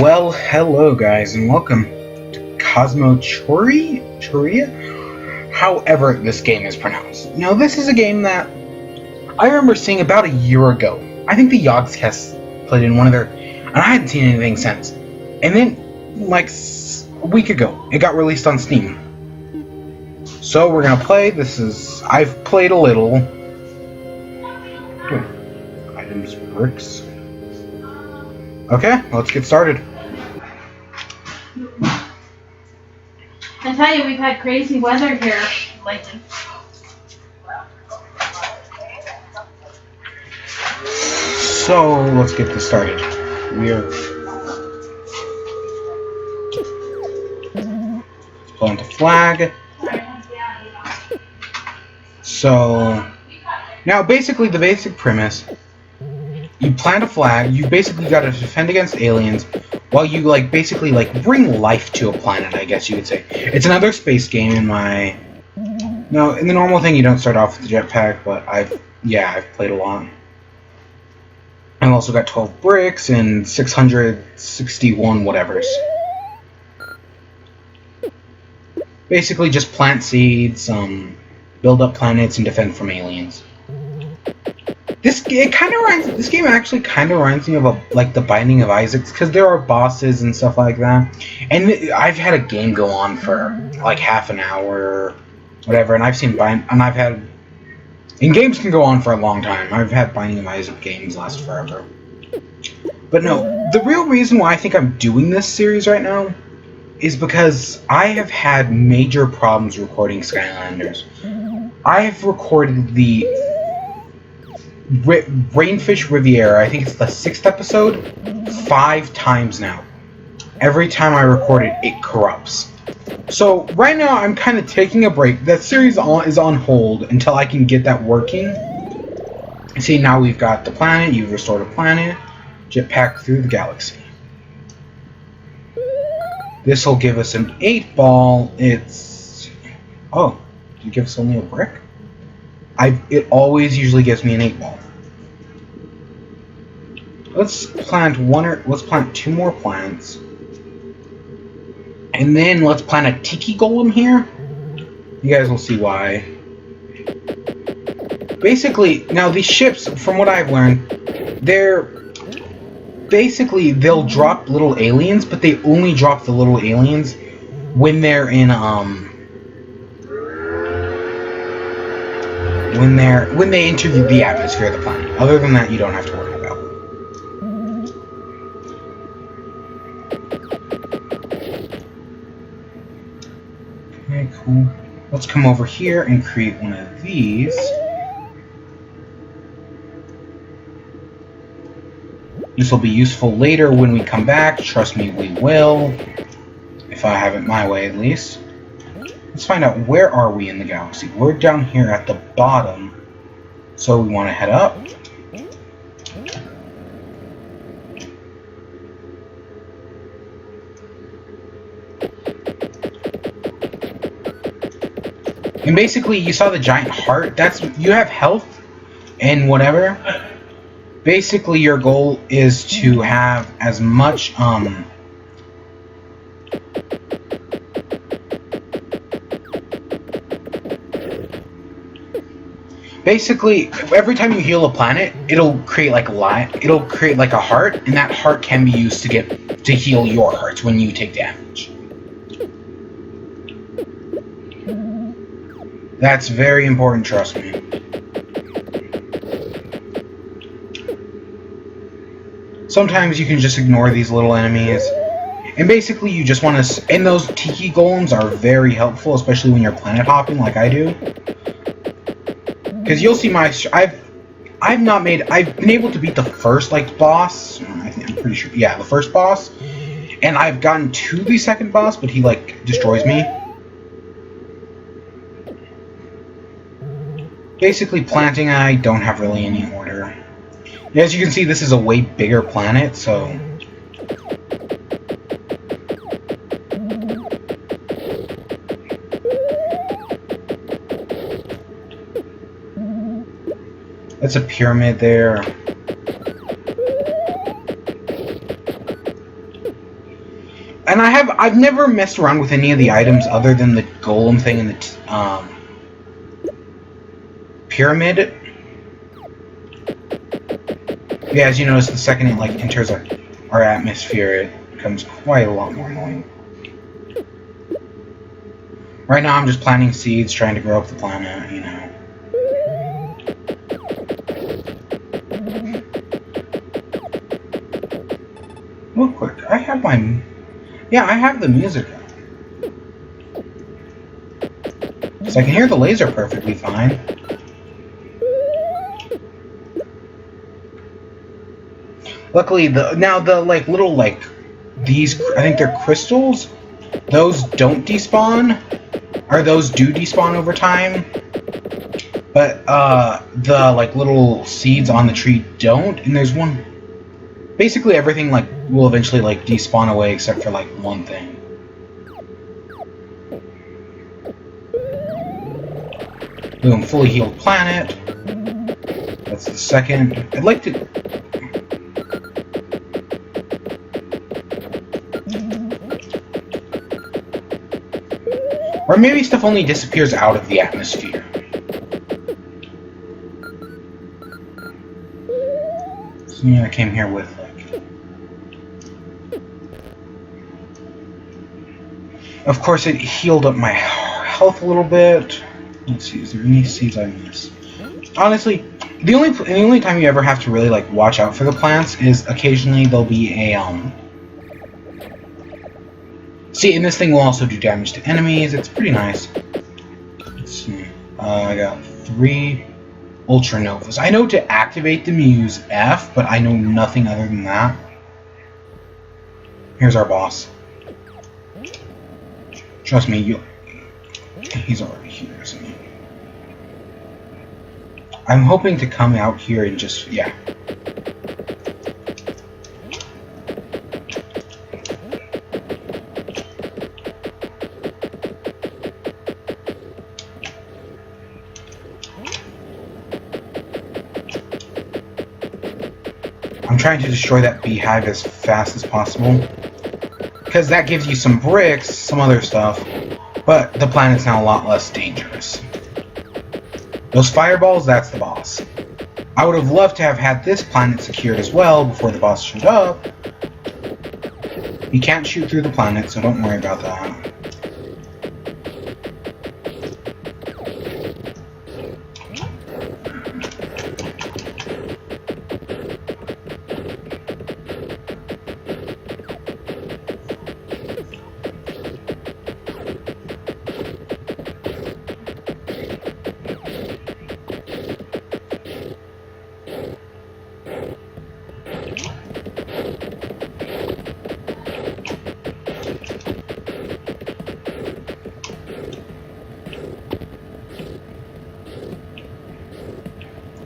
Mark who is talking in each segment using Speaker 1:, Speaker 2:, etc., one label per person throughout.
Speaker 1: Well, hello guys, and welcome to Cosmochoria? However this game is pronounced. Now, this is a game that I remember seeing about a year ago. I think the Yogscast played in one of their... and I hadn't seen anything since. And then, like, a week ago, it got released on Steam. So, we're gonna play. I've played a little. Items, bricks. Okay, let's get started.
Speaker 2: I tell you, we've had crazy weather here lately.
Speaker 1: So, let's get this started. Let's plant a flag. So, now basically the basic premise, you plant a flag, you basically got to defend against aliens while you basically bring life to a planet, I guess you could say. It's another space game in my... No, in the normal thing you don't start off with the jetpack, but I've played a lot. I've also got 12 bricks and 661 whatevers. Basically just plant seeds, build up planets, and defend from aliens. This game actually kind of reminds me of the Binding of Isaac, because there are bosses and stuff like that. And I've had a game go on for like half an hour, whatever. And and games can go on for a long time. I've had Binding of Isaac games last forever. But no, the real reason why I think I'm doing this series right now is because I have had major problems recording Skylanders. I have recorded the Rainfish Riviera, I think it's the 6th episode, 5 times now. Every time I record it, it corrupts. So right now I'm kind of taking a break. That series is on hold until I can get that working. See, now we've got the planet, you've restored a planet, jetpack through the galaxy. This will give us an 8-ball. Oh, did it give us only a brick? It always usually gives me an 8-ball. Let's plant 2 more plants. And then let's plant a tiki golem here. You guys will see why. Basically, now these ships, from what I've learned, they'll drop little aliens, but they only drop the little aliens when they're in when they enter the atmosphere of the planet. Other than that, you don't have to worry about. Okay, cool. Let's come over here and create one of these. This will be useful later when we come back. Trust me, we will. If I have it my way, at least. Let's find out, where are we in the galaxy? We're down here at the bottom, so we want to head up. And basically, you saw the giant heart. You have health and whatever. Basically, your goal is to have as much, basically, every time you heal a planet, it'll create a heart, and that heart can be used to heal your hearts when you take damage. That's very important, trust me. Sometimes you can just ignore these little enemies. And basically you just want to... And those tiki golems are very helpful, especially when you're planet hopping like I do. Because you'll see I've been able to beat the first, boss. I'm pretty sure... Yeah, the first boss. And I've gotten to the second boss, but he, destroys me. Basically, planting, I don't have really any order. As you can see, this is a way bigger planet, so... That's a pyramid there. And I've never messed around with any of the items other than the golem thing and the pyramid. Yeah, as you notice, the second it enters our atmosphere, it becomes quite a lot more annoying. Right now, I'm just planting seeds, trying to grow up the planet, you know. Real quick, I have my... Yeah, I have the music on. So I can hear the laser perfectly fine. Luckily, these, I think they're crystals, those don't despawn, or those do despawn over time, but the little seeds on the tree don't, and there's one, basically everything will eventually despawn away except for one thing. Boom, fully healed planet. That's the second. I'd like to... Or maybe stuff only disappears out of the atmosphere. So yeah, I came here with Of course, it healed up my health a little bit. Let's see, is there any seeds I missed? Honestly, the only time you ever have to really watch out for the plants is occasionally there'll be a See, and this thing will also do damage to enemies. It's pretty nice. Let's see. I got 3 ultranovas. I know to activate them you use F, but I know nothing other than that. Here's our boss. Trust me, he's already here, isn't he? I'm hoping to come out here and just, yeah. I'm trying to destroy that beehive as fast as possible, because that gives you some bricks, some other stuff, but the planet's now a lot less dangerous. Those fireballs, that's the boss. I would have loved to have had this planet secured as well before the boss showed up. You can't shoot through the planet, so don't worry about that.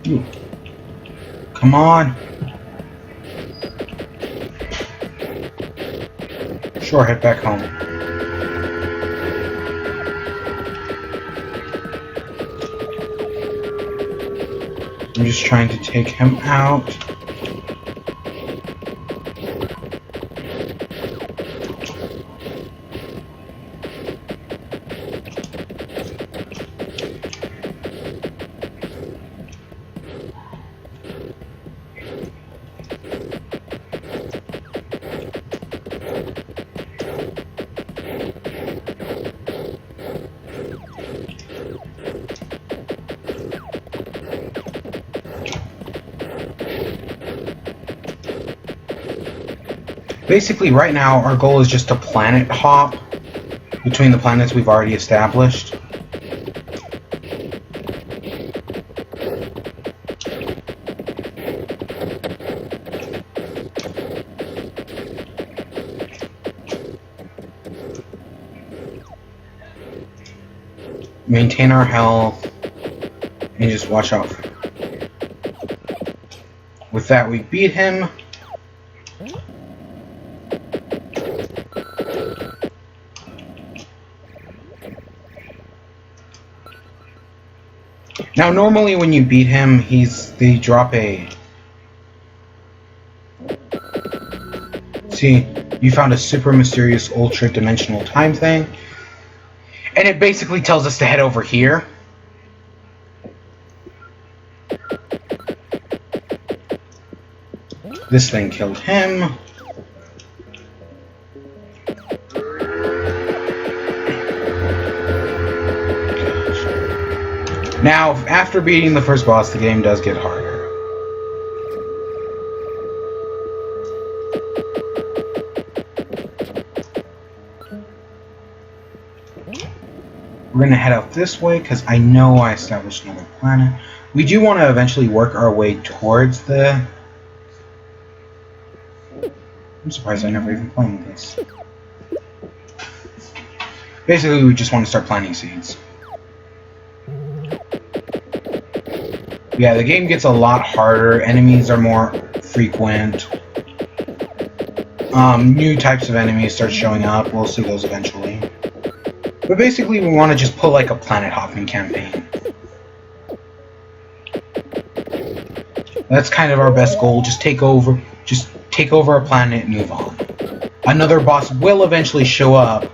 Speaker 1: Ooh. Come on. Sure, head back home. I'm just trying to take him out. Basically, right now, our goal is just to planet hop between the planets we've already established. Maintain our health, and just watch out for him. With that, we beat him. Now, normally when you beat him, they drop a... See, You found a super mysterious ultra-dimensional time thing. And it basically tells us to head over here. This thing killed him. Now, after beating the first boss, the game does get harder. We're going to head out this way, because I know I established another planet. We do want to eventually work our way towards the... I'm surprised I never even played this. Basically, we just want to start planting seeds. Yeah, the game gets a lot harder. Enemies are more frequent. New types of enemies start showing up. We'll see those eventually. But basically, we want to just put like a planet hopping campaign. That's kind of our best goal. Just take over a planet and move on. Another boss will eventually show up,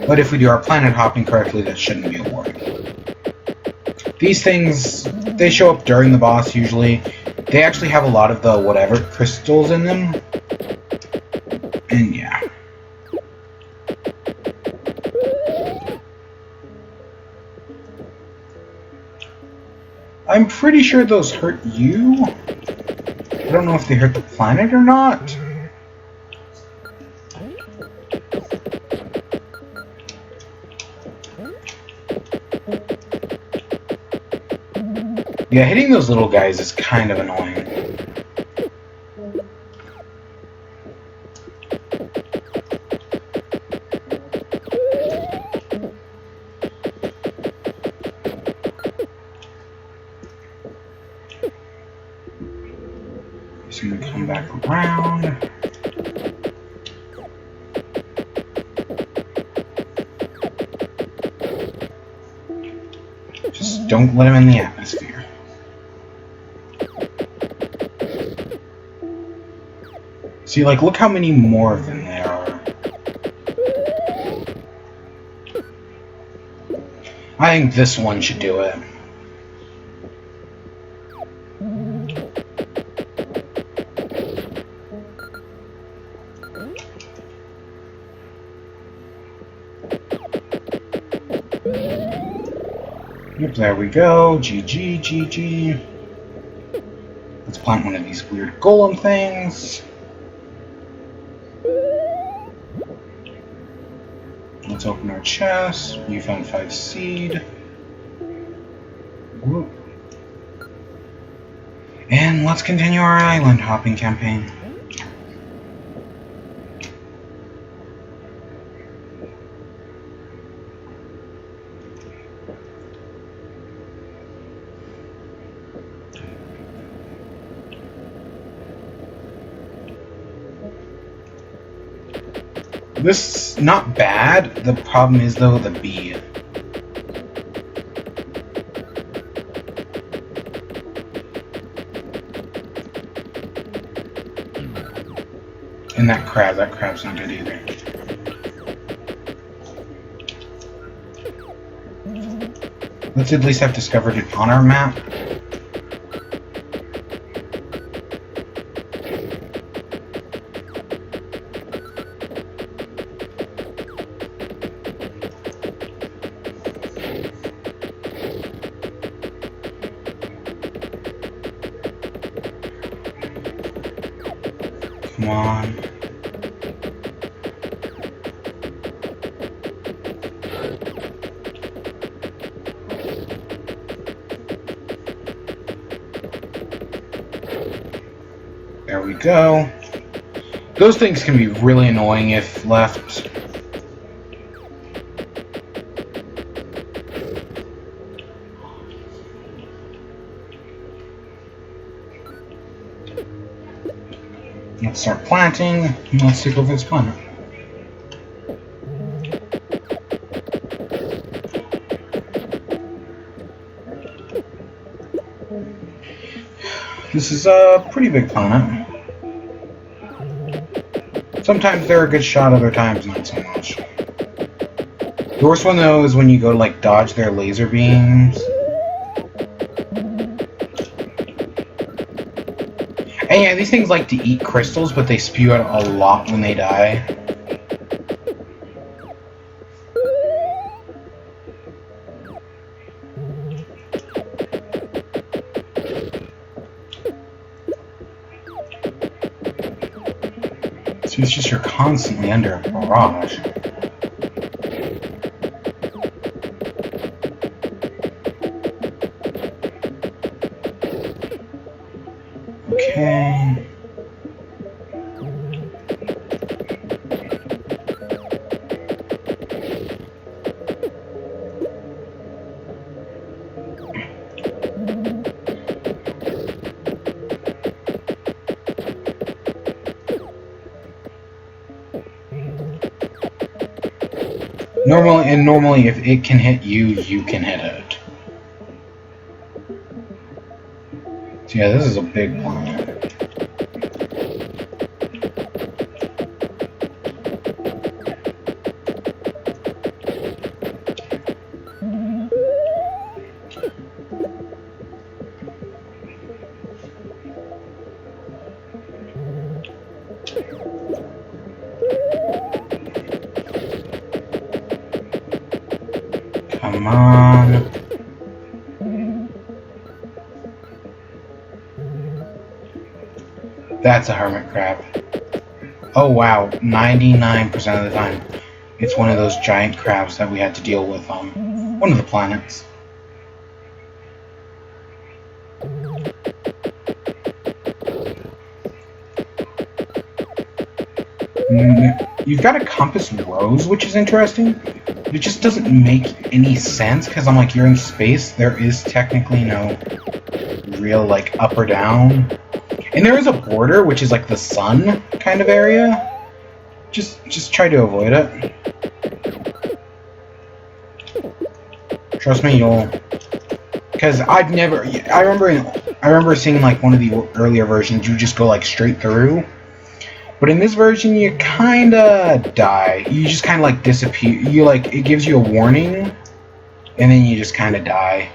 Speaker 1: but if we do our planet hopping correctly, that shouldn't be a worry. These things, they show up during the boss usually. They actually have a lot of the whatever crystals in them. And yeah. I'm pretty sure those hurt you. I don't know if they hurt the planet or not. Yeah, hitting those little guys is kind of annoying. Just gonna come back around. Just don't let him in the atmosphere. See, like, look how many more of them there are. I think this one should do it. Yep, there we go. GG, GG. Let's plant one of these weird golem things. Let's open our chest. You found 5 seed. Whoop. And let's continue our island hopping campaign. This is not bad. The problem is, though, the bee. And that crab. That crab's not good either. Let's at least have discovered it on our map. Come on. There we go. Those things can be really annoying if left. Let's start planting, and let's take over this planet. This is a pretty big planet. Sometimes they're a good shot, other times not so much. The worst one though is when you go to like dodge their laser beams. And yeah, these things like to eat crystals, but they spew out a lot when they die. So it's just you're constantly under a barrage. Okay. Normally if it can hit you, you can hit it. So yeah, this is a big planet. Come on. That's a hermit crab. Oh wow, 99% of the time, it's one of those giant crabs that we had to deal with on one of the planets. You've got a compass rose, which is interesting. It just doesn't make any sense, because I'm like, you're in space, there is technically no real, like, up or down. And there is a border, which is like the sun kind of area. Just try to avoid it. Trust me, you'll... Because I remember seeing, like, one of the earlier versions, you just go, like, straight through. But in this version, you kinda die. You just kinda like disappear. You like, it gives you a warning, and then you just kinda die.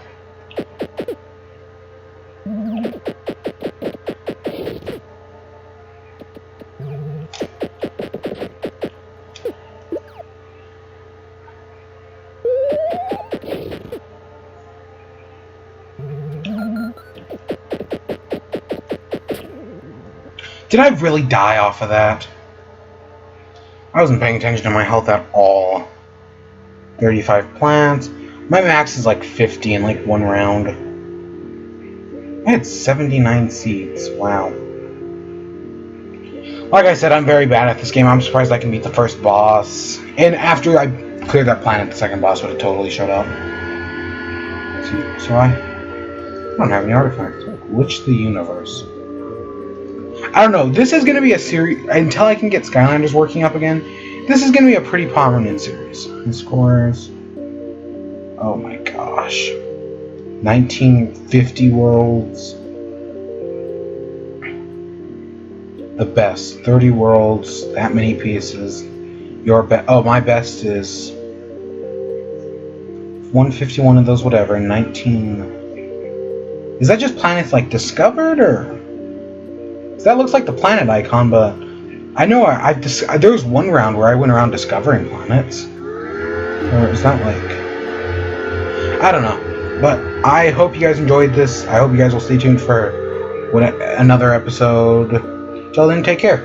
Speaker 1: Did I really die off of that? I wasn't paying attention to my health at all. 35 plants. My max is like 50 in like one round. I had 79 seeds. Wow. Like I said, I'm very bad at this game. I'm surprised I can beat the first boss. And after I cleared that planet, the second boss would have totally showed up. So I don't have any artifacts. Glitch the universe. I don't know, this is going to be a series, until I can get Skylanders working up again, this is going to be a pretty prominent series. The scores, oh my gosh, 1950 worlds, the best, 30 worlds, that many pieces, my best is 151 of those, whatever, 19, is that just planets like discovered, or? That looks like the planet icon, but I know there was one round where I went around discovering planets. Or is that like... I don't know. But I hope you guys enjoyed this. I hope you guys will stay tuned for another episode. Till then, take care.